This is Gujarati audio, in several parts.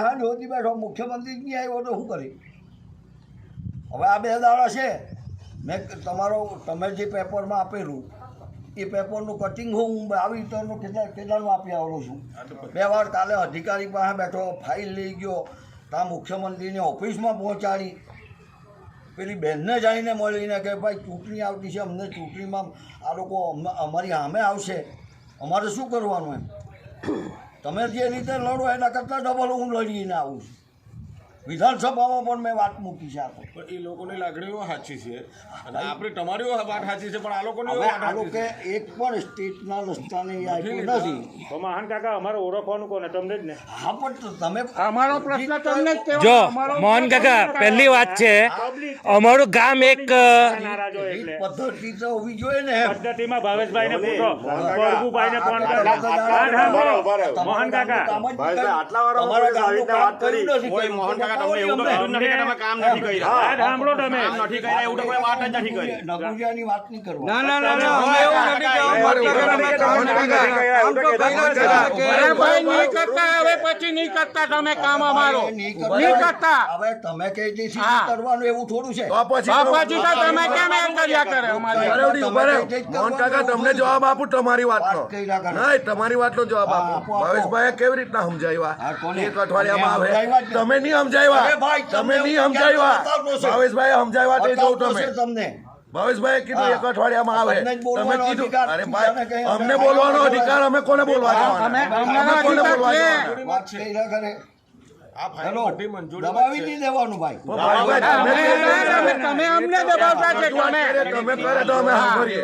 હા જોતી બેઠો મુખ્યમંત્રી જ નહીં આવ્યો તો શું કરી? હવે આ 2 દાડા છે મેં તમે જે પેપરમાં આપેલું એ પેપરનું કટિંગ હું આવી રીતનું કેટલાનું આપી આવેલો છું. 2 વાર કાલે અધિકારી પાસે બેઠો, ફાઇલ લઈ ગયો, ત્યાં મુખ્યમંત્રીની ઓફિસમાં પહોંચાડી, પેલી બહેનને જઈને મળીને કે ભાઈ ચૂંટણી આવતી છે, અમને ચૂંટણીમાં આ લોકો અમારી સામે આવશે, અમારે શું કરવાનું એમ? તમે જે રીતે લડો એના કરતાં ડબલ હું લડીને આવું છું. વિધાનસભામાં પણ મેં વાત મૂકી છે. પણ એ લોકોની લાગણીઓ સાચી છે અને આપણે તમારી વાત સાચી છે, પણ આ લોકોની આ લોકો એક પણ સ્ટેટના રસ્તાને આપ્યું નથી. તો મહાન કાકા અમારે ઓળખવાનું કોને? તમને જ ને. હા પણ તમે અમારો પ્રશ્ન તમને જ કહેવાનો. જો મોહન કાકા, પહેલી વાત છે અમારું ગામ એક નારાજો એટલે પદ્ધતિ તો હોવી જોઈએ ને. પદ્ધતિમાં ભાવેશભાઈને પૂછો, પરભુભાઈને ફોન કરો. મોહન કાકા તમારા ગામનું કામ કર્યું નથી. કોઈ મોહન કાકા તમને એવું તો કીધું નથી કે તમે કામ નથી કર્યા. આ સાંભળો તમે. કામ નથી કર્યા એવું તો કોઈ વાત જ નથી કરી. નગુજાની વાત નહીં કરવા. ના ના ના ના, અમે એવું નથી કહેવા અરે ભાઈ નહીં કરતા, હવે પછી નહીં કરતા તમે કામ અમારો નહીં કરતા. હવે તમે કહી દઈશું કરવાનું એવું થોડું છે. પછી તો તમે કેમ એમ કર્યા કરે અમારી? મોહન કાકા તમને જવાબ આપું તમારી વાતનો. નહીં, તમારી વાતનો જવાબ આપો. ભાવેશભાઈ કેવી રીતના સમજાવ્યા? એક અઠવાડિયામાં આવે તમે નહીં સમજાવ્યા, તમે નહીં સમજાવ્યા. ભાવેશભાઈ સમજાવ્યા તે જોઉં તમે. તમને ભાવેશભાઈ કીધું એક અઠવાડિયામાં આવે, તમે કીધું અરે ભાઈ અમને બોલવાનો અધિકાર, અમે કોને બોલવા જવાના? અમે કોને બોલવા જવાના? વાત કર્યા કરે. આ ફાઇલ બધી મંજૂરી દબાવી નહીં દેવાનું ભાઈ. તમે અમને દબાવતા છે. તમે કરે તો અમે સાંભળીએ,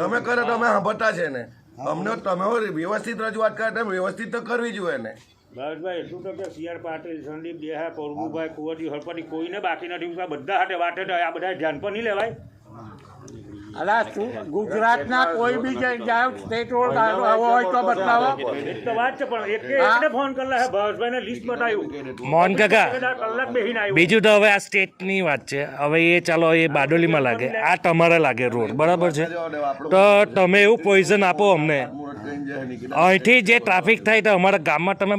તમે કરે તો અમે સાંભળતા છે ને. અમને તમે વ્યવસ્થિત રજૂઆત કરે તો વ્યવસ્થિત તો કરવી જોઈએ ને. ભાવેશભાઈ એટલું તો કે CR પાટીલ, સંદીપ દેહા, પરભુભાઈ, કુંવરજી, હરપતિ કોઈને બાકી નથી. બધા હાથે વાટે તો આ બધા ધ્યાન પર નહીં લેવાય. અલા તું ગુજરાતના કોઈ બી જાય સ્ટેટ રોડ હોય તો બતાવો. એ તો વાત છે, પણ એકને ફોન કરેલા હે ભાવેશભાઈને લિસ્ટ બતાવ્યું. મોહન કાકા, કલાક બેહીને આવ્યું. બીજું તો હવે આ સ્ટેટની વાત છે. હવે એ ચાલો એ બારડોલીમાં લાગે, આ તમારે લાગે રોડ, બરાબર છે? તો તમે એવું પોઈઝન આપો અમને, અહીંથી જે ટ્રાફિક થાય તો અમારા ગામમાં તમે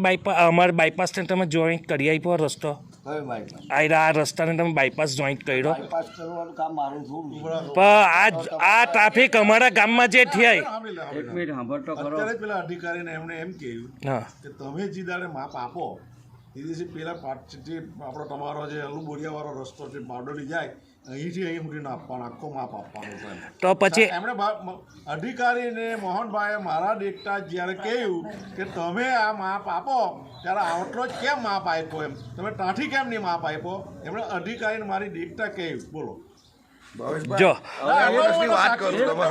અમારા બાયપાસને તમે જોઈન્ટ કરી આપ્યો રસ્તો. આ રસ્તાને તમે બાયપાસ જોઈન્ટ કર્યો, પાસ કરવાનું કામ મારું થોડું. પણ આ ટ્રાફિક અમારા ગામમાં જે થાય. અત્યારે જ પેલા અધિકારીને એમણે એમ કહ્યું હા, કે તમે જે દાડે માપ આપો એ દિવસે પેલા જે આપણો તમારો જે અલુબોડિયાવાળો રસ્તો છે બારડોલી જાય, અહીંથી અહીં સુધીને આપવાનો આખો માપ આપવાનો છે. તો પછી એમણે અધિકારીને મોહનભાઈએ મારા દેખતા જ્યારે કહ્યું કે તમે આ માપ આપો ત્યારે આટલો જ કેમ માપ આપ્યો, એમ તમે ત્યાંથી કેમ નહીં માપ આપ્યો, એમણે અધિકારીને મારી દેખતા કહ્યું. બોલો જો વાત કરું તમે